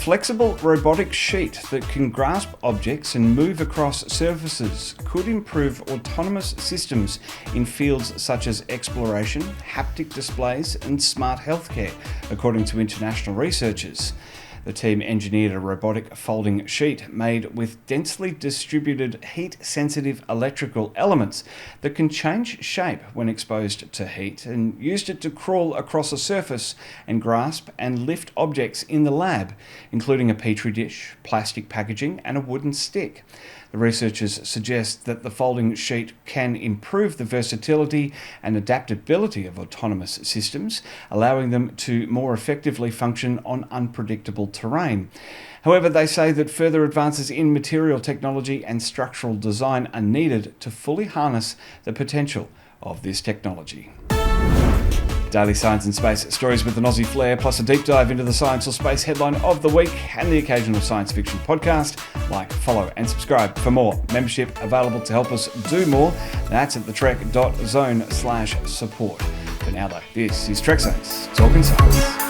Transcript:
flexible robotic sheet that can grasp objects and move across surfaces could improve autonomous systems in fields such as exploration, haptic displays, and smart healthcare, according to international researchers. The team engineered a robotic folding sheet made with densely distributed heat-sensitive electrical elements that can change shape when exposed to heat, and used it to crawl across a surface and grasp and lift objects in the lab, including a petri dish, plastic packaging, and a wooden stick. The researchers suggest that the folding sheet can improve the versatility and adaptability of autonomous systems, allowing them to more effectively function on unpredictable terrain. However, they say that further advances in material technology and structural design are needed to fully harness the potential of this technology. Daily science and space stories with an Aussie flair, plus a deep dive into the science or space headline of the week and the occasional science fiction podcast. Like, follow and subscribe for more. Membership available to help us do more. That's at thetrek.zone/support. For now though, this is Trek Zone's Talking Science.